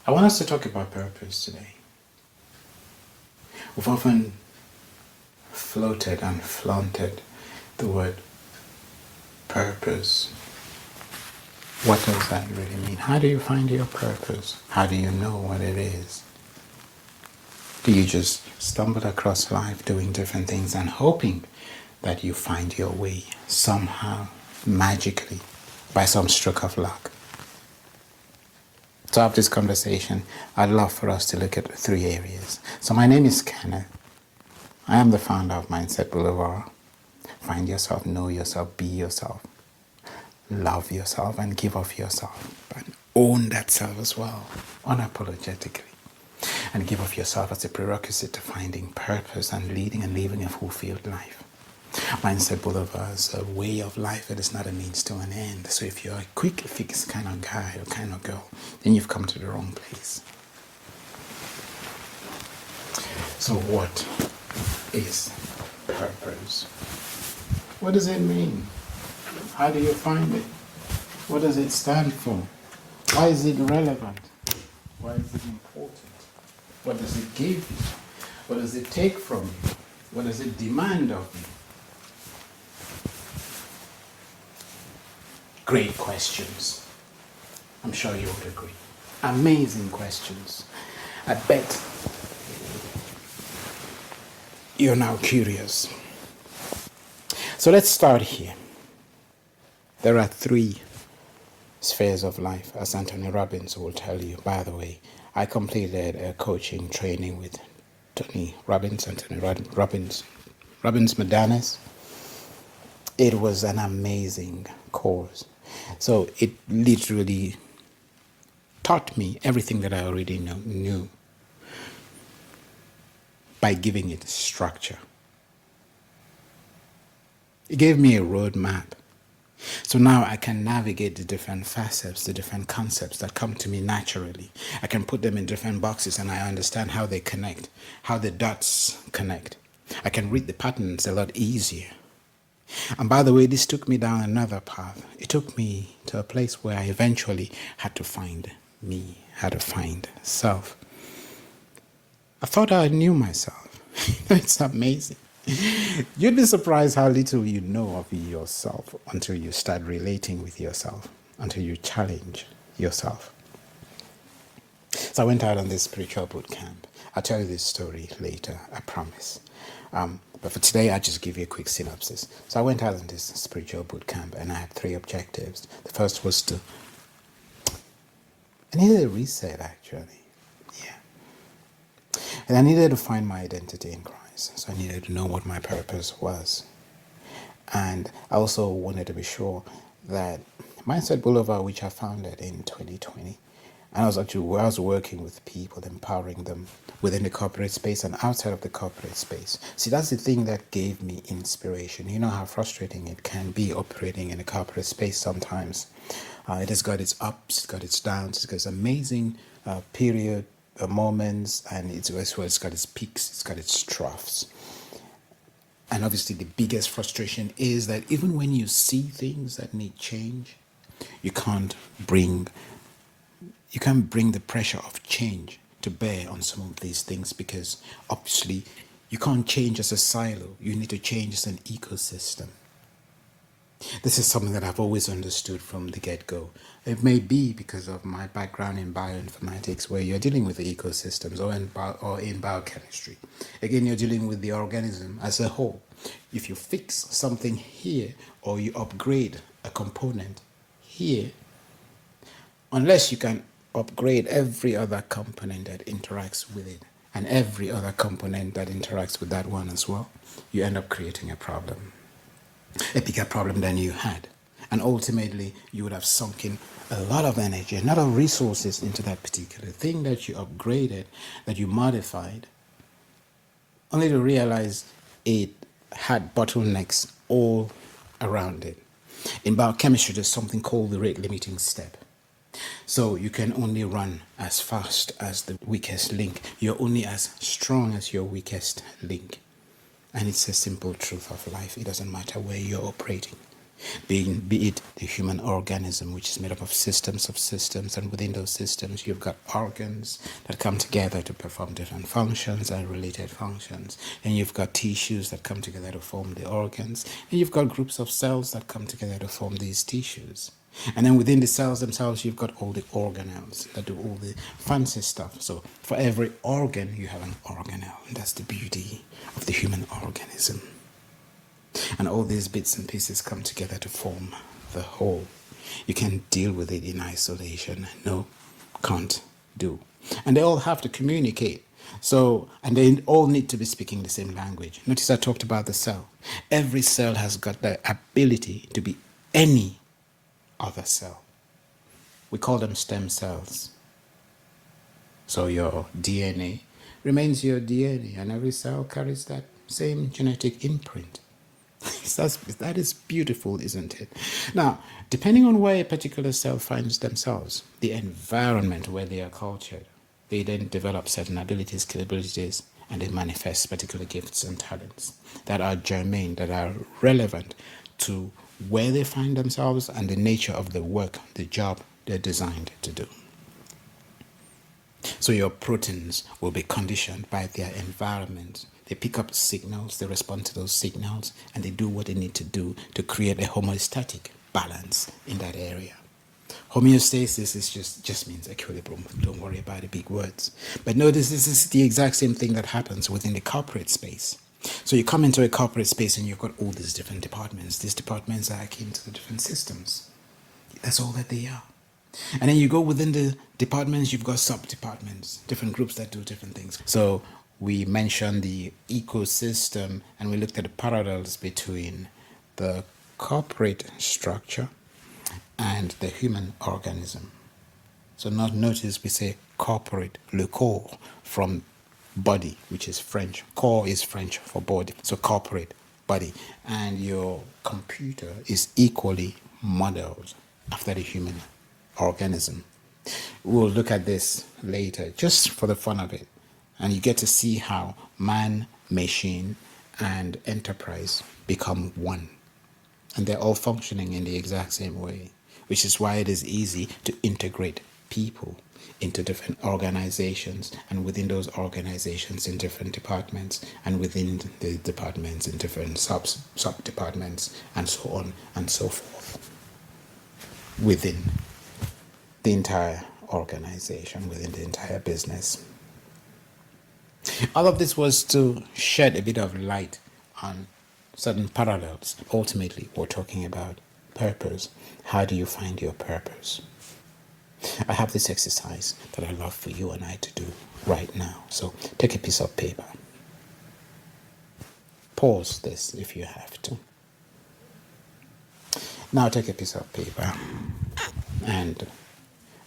I want us to talk about purpose today. We've often floated and flaunted the word purpose. What does that really mean? How do you find your purpose? How do you know what it is? Do you just stumble across life doing different things and hoping that you find your way somehow, magically, by some stroke of luck? To have this conversation, I'd love for us to look at 3 areas. So my name is Kenneth. I am the founder of Mindset Boulevard. Find yourself, know yourself, be yourself. Love yourself and give of yourself. And own that self as well, unapologetically. And give of yourself as a prerequisite to finding purpose and leading and living a fulfilled life. Mindset Boulevard is a way of life. It is not a means to an end. So if you're a quick fix kind of guy or kind of girl, then you've come to the wrong place. So what is purpose? What does it mean? How do you find it? What does it stand for? Why is it relevant? Why is it important? What does it give you? What does it take from you? What does it demand of you? Great questions. I'm sure you would agree. Amazing questions. I bet you're now curious. So let's start here. There are 3 spheres of life, as Anthony Robbins will tell you. By the way, I completed a coaching training with Anthony Robbins Madanes. It was an amazing course. So it literally taught me everything that I already knew by giving it structure. It gave me a roadmap. So now I can navigate the different facets, the different concepts that come to me naturally. I can put them in different boxes and I understand how they connect, how the dots connect. I can read the patterns a lot easier. And by the way, this took me down another path. It took me to a place where I eventually had to find me, had to find self. I thought I knew myself. It's amazing. You'd be surprised how little you know of yourself until you start relating with yourself, until you challenge yourself. So I went out on this spiritual boot camp. I'll tell you this story later, I promise. But for today, I'll just give you a quick synopsis. So I went out on this spiritual boot camp and I had 3 objectives. The first was I needed a reset, actually. Yeah. And I needed to find my identity in Christ. So I needed to know what my purpose was. And I also wanted to be sure that Mindset Boulevard, which I founded in 2020, and I was working with people, empowering them within the corporate space and outside of the corporate space. See, that's the thing that gave me inspiration. You know how frustrating it can be operating in a corporate space sometimes. It has got its ups, it's got its downs, it's got its amazing moments, and it's got its peaks, it's got its troughs. And obviously the biggest frustration is that even when you see things that need change, you can't bring the pressure of change to bear on some of these things, because obviously you can't change as a silo. You need to change as an ecosystem. This is something that I've always understood from the get-go. It may be because of my background in bioinformatics, where you're dealing with the ecosystems, or in biochemistry. Again, you're dealing with the organism as a whole. If you fix something here or you upgrade a component here, unless you can upgrade every other component that interacts with it and every other component that interacts with that one as well, you end up creating a problem, a bigger problem than you had. And ultimately, you would have sunk in a lot of energy, a lot of resources into that particular thing that you upgraded, that you modified, only to realize it had bottlenecks all around it. In biochemistry, there's something called the rate limiting step. So you can only run as fast as the weakest link. You're only as strong as your weakest link. And it's a simple truth of life. It doesn't matter where you're operating. be it the human organism, which is made up of systems, and within those systems you've got organs that come together to perform different functions and related functions, and you've got tissues that come together to form the organs, and you've got groups of cells that come together to form these tissues. And then within the cells themselves, you've got all the organelles that do all the fancy stuff. So for every organ, you have an organelle. And that's the beauty of the human organism. And all these bits and pieces come together to form the whole. You can't deal with it in isolation. No, can't do. And they all have to communicate. So, and they all need to be speaking the same language. Notice I talked about the cell. Every cell has got the ability to be any other cell. We call them stem cells. So your DNA remains your DNA, and every cell carries that same genetic imprint. That is beautiful, isn't it? Now, depending on where a particular cell finds themselves, the environment where they are cultured, they then develop certain abilities, capabilities, and they manifest particular gifts and talents that are germane, that are relevant to where they find themselves and the nature of the work, the job they're designed to do. So your proteins will be conditioned by their environment. They pick up signals, they respond to those signals, and they do what they need to do to create a homeostatic balance in that area. Homeostasis is just means equilibrium. Don't worry about the big words. But notice this is the exact same thing that happens within the corporate space. So you come into a corporate space and you've got all these different departments. These departments are akin to the different systems. That's all that they are. And then you go within the departments, you've got sub-departments, different groups that do different things. So we mentioned the ecosystem, and we looked at the parallels between the corporate structure and the human organism. So not notice we say corporate, le corps, from body, which is French. Corps is French for body. So corporate, body. And your computer is equally modeled after the human organism. We'll look at this later, just for the fun of it. And you get to see how man, machine, and enterprise become one. And they're all functioning in the exact same way, which is why it is easy to integrate people into different organizations, and within those organizations in different departments, and within the departments in different sub-departments, and so on and so forth, within the entire organization, within the entire business. All of this was to shed a bit of light on certain parallels. Ultimately, we're talking about purpose. How do you find your purpose? I have this exercise that I love for you and I to do right now. So take a piece of paper. Pause this if you have to. Now take a piece of paper, and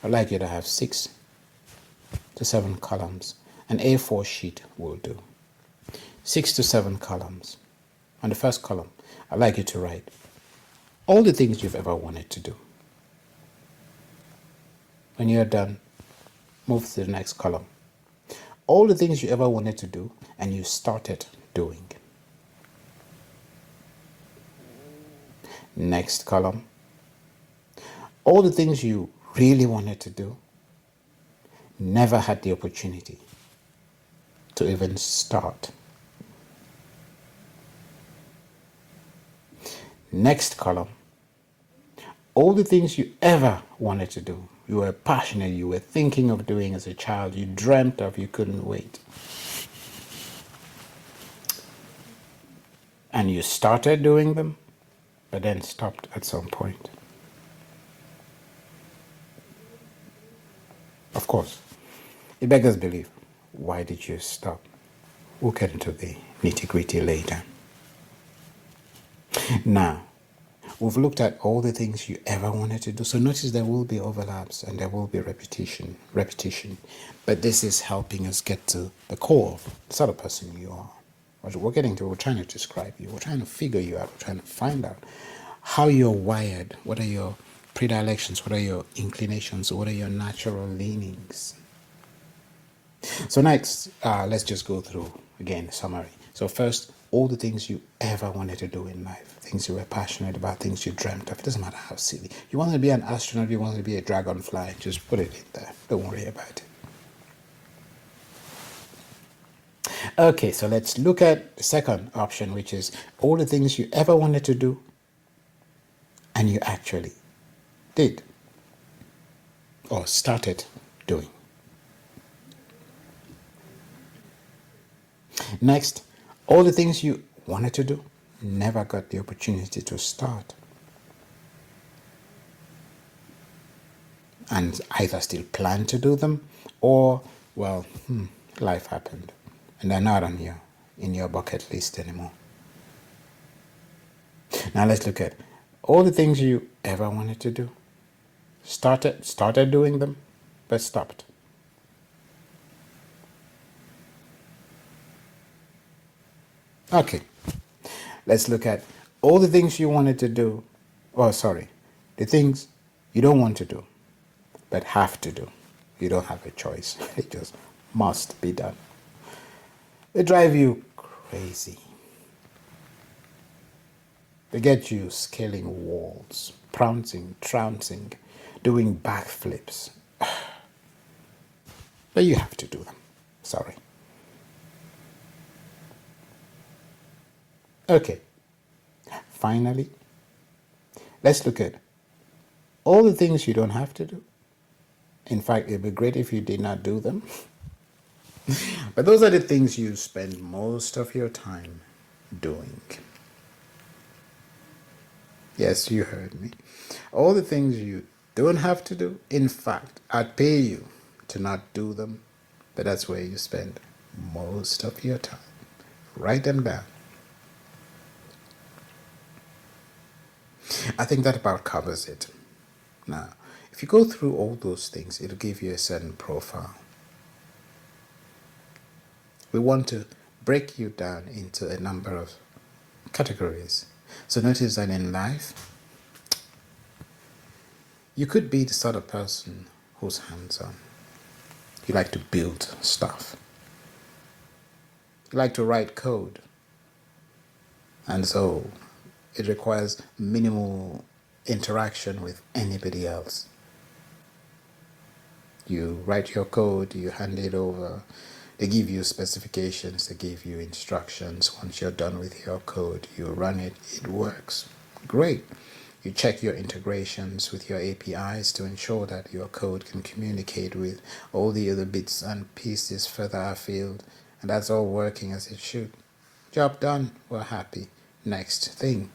I'd like you to have 6 to 7 columns. An A4 sheet will do. 6 to 7 columns. On the first column, I'd like you to write all the things you've ever wanted to do. When you're done, move to the next column. All the things you ever wanted to do and you started doing. Next column. All the things you really wanted to do, never had the opportunity to even start. Next column. All the things you ever wanted to do, you were passionate, you were thinking of doing as a child, you dreamt of, you couldn't wait. And you started doing them, but then stopped at some point. Of course, it beggars belief. Why did you stop? We'll get into the nitty-gritty later. Now, we've looked at all the things you ever wanted to do. So notice there will be overlaps and there will be repetition. But this is helping us get to the core of the sort of person you are. What we're trying to describe you. We're trying to figure you out. We're trying to find out how you're wired. What are your predilections? What are your inclinations? What are your natural leanings? So next, let's just go through, again, a summary. So first, all the things you ever wanted to do in life, things you were passionate about, things you dreamt of. It doesn't matter how silly. You want to be an astronaut, you want to be a dragonfly, just put it in there. Don't worry about it. Okay, so let's look at the second option, which is all the things you ever wanted to do and you actually did or started doing. Next, all the things you wanted to do, never got the opportunity to start. And either still plan to do them or, well, life happened. And they're not on in your bucket list anymore. Now let's look at all the things you ever wanted to do. Started doing them, but stopped. Okay, let's look at all the things you wanted to do. The things you don't want to do, but have to do. You don't have a choice. It just must be done. They drive you crazy. They get you scaling walls, pouncing, trouncing, doing backflips. But you have to do them. Sorry. Okay. Finally, let's look at all the things you don't have to do. In fact, it'd be great if you did not do them. But those are the things you spend most of your time doing. Yes, you heard me. All the things you don't have to do. In fact, I'd pay you to not do them, but that's where you spend most of your time. Write them down. I think that about covers it. Now, if you go through all those things, it'll give you a certain profile. We want to break you down into a number of categories. So notice that in life, you could be the sort of person who's hands-on. You like to build stuff. You like to write code. And so it requires minimal interaction with anybody else. You write your code, you hand it over. They give you specifications, they give you instructions. Once you're done with your code, you run it, it works. Great. You check your integrations with your APIs to ensure that your code can communicate with all the other bits and pieces further afield, and that's all working as it should. Job done, we're happy. Next thing.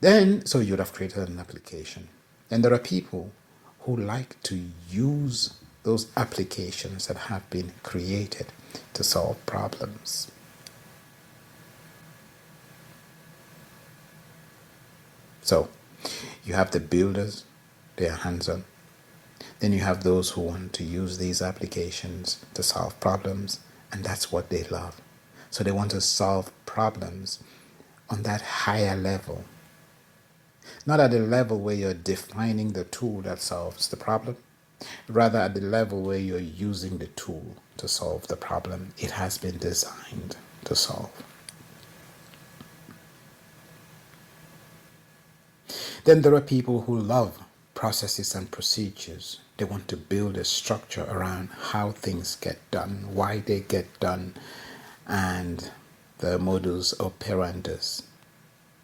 Then, so you'd have created an application. And there are people who like to use those applications that have been created to solve problems. So, you have the builders, they are hands-on. Then you have those who want to use these applications to solve problems, and that's what they love. So they want to solve problems on that higher level. Not at the level where you're defining the tool that solves the problem, rather at the level where you're using the tool to solve the problem it has been designed to solve. Then there are people who love processes and procedures. They want to build a structure around how things get done, why they get done, and the modus operandi,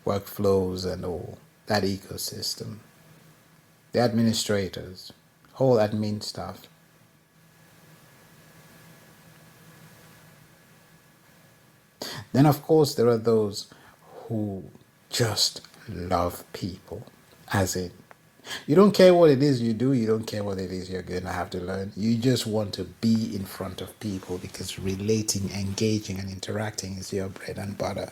workflows and all, that ecosystem. The administrators, whole admin staff. Then of course there are those who just love people, as in, you don't care what it is you do, you don't care what it is you're going to have to learn. You just want to be in front of people because relating, engaging, and interacting is your bread and butter.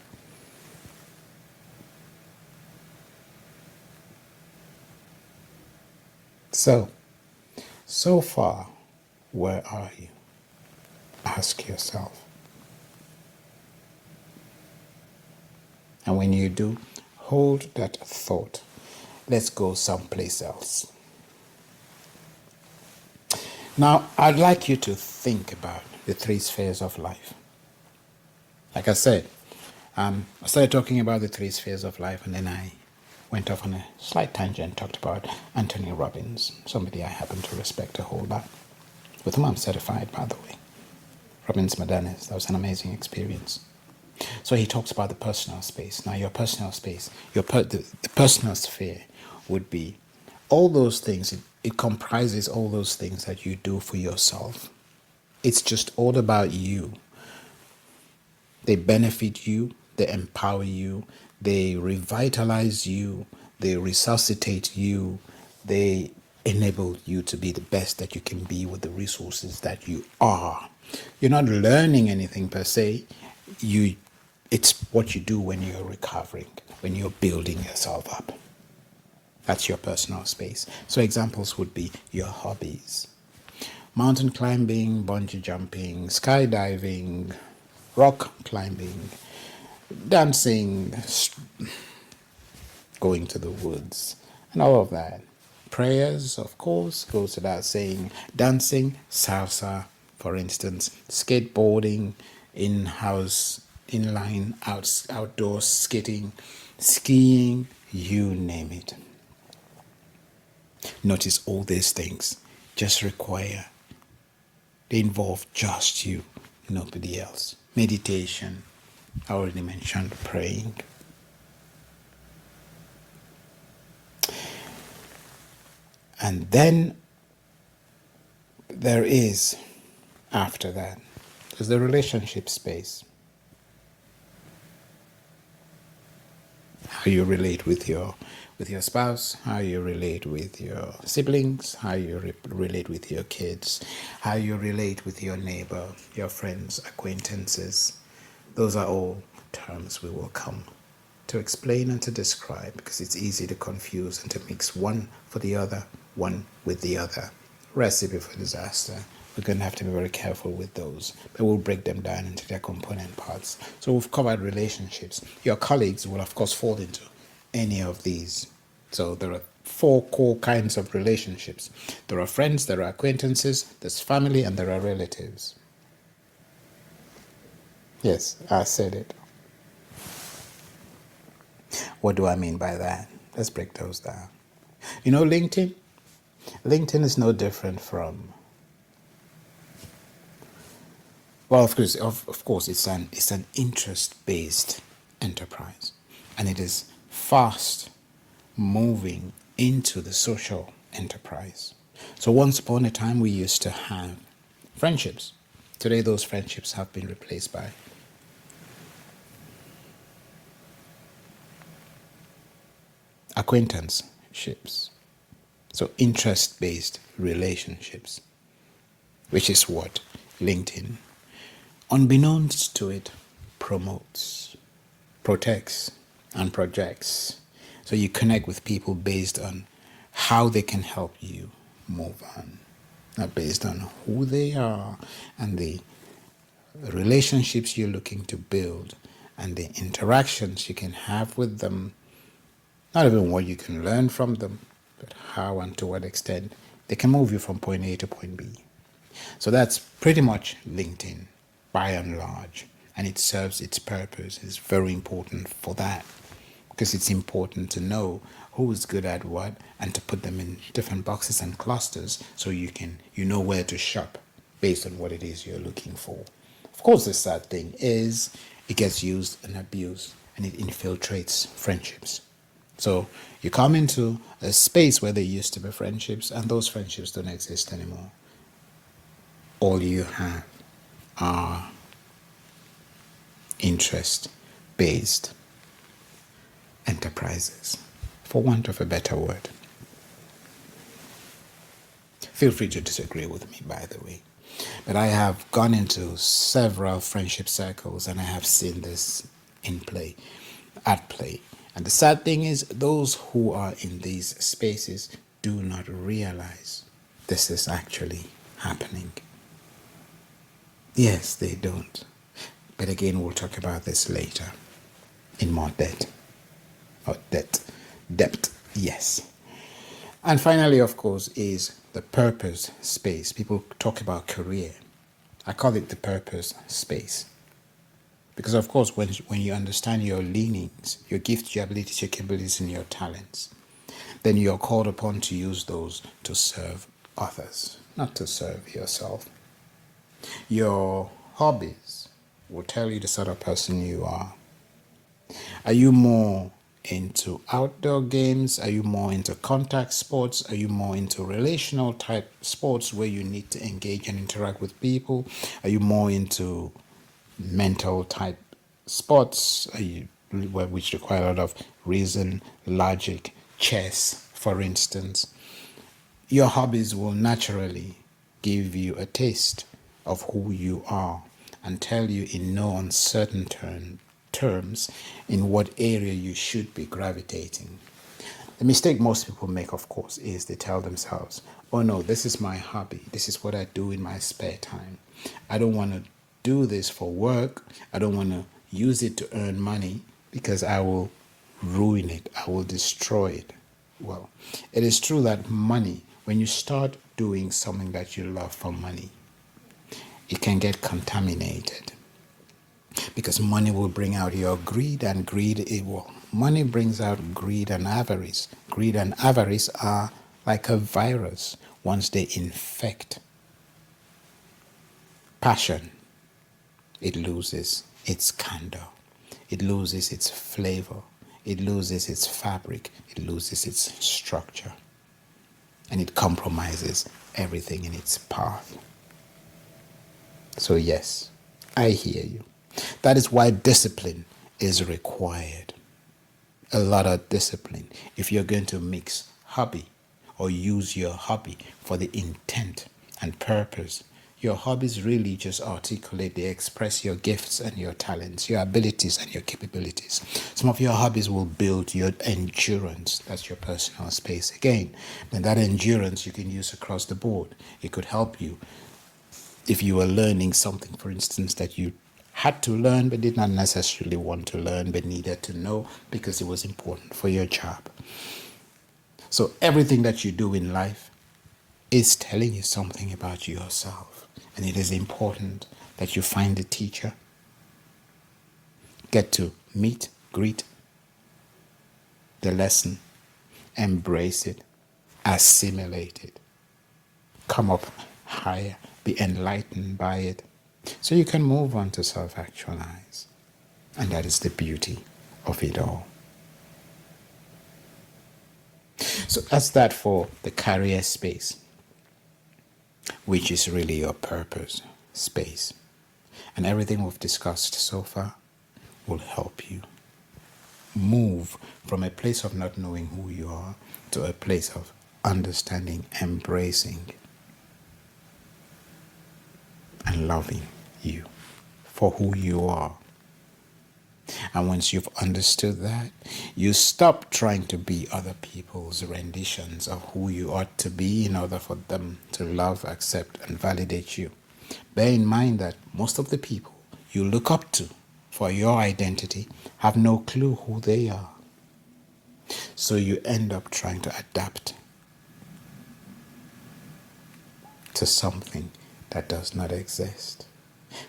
So far, where are you? Ask yourself. And when you do, hold that thought. Let's go someplace else. Now, I'd like you to think about the three spheres of life. Like I said, I started talking about the three spheres of life, and then I went off on a slight tangent, talked about Anthony Robbins, somebody I happen to respect a whole lot, with whom I'm certified, by the way. Robbins Madanes, that was an amazing experience. So he talks about the personal space. Now, your personal space, the personal sphere would be all those things. It comprises all those things that you do for yourself. It's just all about you. They benefit you, they empower you, they revitalize you, they resuscitate you, they enable you to be the best that you can be with the resources that you are. You're not learning anything per se. It's what you do when you're recovering, when you're building yourself up. That's your personal space. So examples would be your hobbies. Mountain climbing, bungee jumping, skydiving, rock climbing, dancing, going to the woods, and all of that. Prayers, of course, goes without saying. Dancing, salsa, for instance, skateboarding, in-house, inline, outdoor skating, skiing, you name it. Notice all these things they involve just you, nobody else. Meditation, I already mentioned praying. And then there's the relationship space. How you relate with your spouse, how you relate with your siblings, how you relate with your kids, how you relate with your neighbor, your friends, acquaintances. Those are all terms we will come to explain and to describe, because it's easy to confuse and to mix one for the other, one with the other. Recipe for disaster. We're going to have to be very careful with those, but we'll break them down into their component parts. So we've covered relationships. Your colleagues will, of course, fall into any of these. So there are 4 core kinds of relationships. There are friends, there are acquaintances, there's family, and there are relatives. Yes, I said it. What do I mean by that? Let's break those down. You know LinkedIn? LinkedIn is no different from, well, of course, it's an interest-based enterprise, and it is fast moving into the social enterprise. So once upon a time, we used to have friendships. Today, those friendships have been replaced by acquaintanceships. So interest-based relationships, which is what LinkedIn, unbeknownst to it, promotes, protects, and projects. So you connect with people based on how they can help you move on, not based on who they are and the relationships you're looking to build and the interactions you can have with them, not even what you can learn from them, but how and to what extent they can move you from point A to point B. So that's pretty much LinkedIn by and large, and it serves its purpose. It's very important for that, because it's important to know who is good at what and to put them in different boxes and clusters so you know where to shop based on what it is you're looking for. Of course, the sad thing is it gets used and abused, and it infiltrates friendships. So you come into a space where there used to be friendships, and those friendships don't exist anymore. All you have are interest-based enterprises, for want of a better word. Feel free to disagree with me, by the way. But I have gone into several friendship circles, and I have seen this at play. And the sad thing is, those who are in these spaces do not realize this is actually happening. Yes, they don't. But again, we'll talk about this later in more depth. Depth, yes. And finally, of course, is the purpose space. People talk about career. I call it the purpose space. Because of course, when you understand your leanings, your gifts, your abilities, your capabilities, and your talents, then you're called upon to use those to serve others, not to serve yourself. Your hobbies will tell you the sort of person you are. Are you more into outdoor games? Are you more into contact sports? Are you more into relational type sports where you need to engage and interact with people? Are you more into mental type sports? Which require a lot of reason, logic, chess, for instance? Your hobbies will naturally give you a taste of who you are and tell you in no uncertain terms in what area you should be gravitating. The mistake most people make, of course, is they tell themselves, oh no, this is my hobby. This is what I do in my spare time. I don't want to do this for work. I don't want to use it to earn money because I will ruin it. I will destroy it. Well, it is true that money, when you start doing something that you love for money, it can get contaminated. Because money will bring out your greed, and money brings out greed and avarice. Greed and avarice are like a virus. Once they infect passion, it loses its candor, it loses its flavor, it loses its fabric, it loses its structure, and it compromises everything in its path. So yes, I hear you. That is why discipline is required. A lot of discipline. If you're going to mix hobby or use your hobby for the intent and purpose, your hobbies really just articulate, they express your gifts and your talents, your abilities and your capabilities. Some of your hobbies will build your endurance. That's your personal space again. And that endurance you can use across the board. It could help you if you were learning something, for instance, that you had to learn but did not necessarily want to learn but needed to know because it was important for your job. So everything that you do in life is telling you something about yourself, and it is important that you find a teacher, get to meet, greet the lesson, embrace it, assimilate it, come up higher, be enlightened by it, so you can move on to self-actualize. And that is the beauty of it all. So that's that for the career space, which is really your purpose space. And everything we've discussed so far will help you move from a place of not knowing who you are to a place of understanding, embracing, and loving you for who you are. And once you've understood that, you stop trying to be other people's renditions of who you ought to be in order for them to love, accept, and validate you. Bear in mind that most of the people you look up to for your identity have no clue who they are. So you end up trying to adapt to something that does not exist,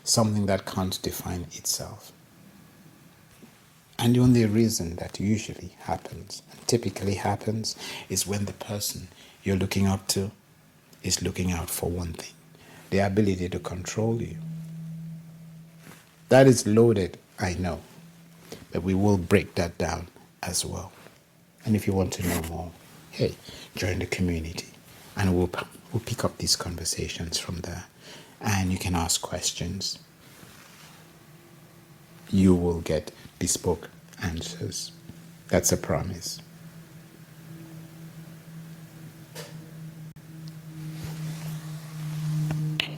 something that can't define itself. And the only reason that usually happens, and typically happens, is when the person you're looking up to is looking out for one thing: the ability to control you. That is loaded, I know, but we will break that down as well. And if you want to know more, hey, join the community, and we'll pick up these conversations from there. And you can ask questions. You will get bespoke answers. That's a promise.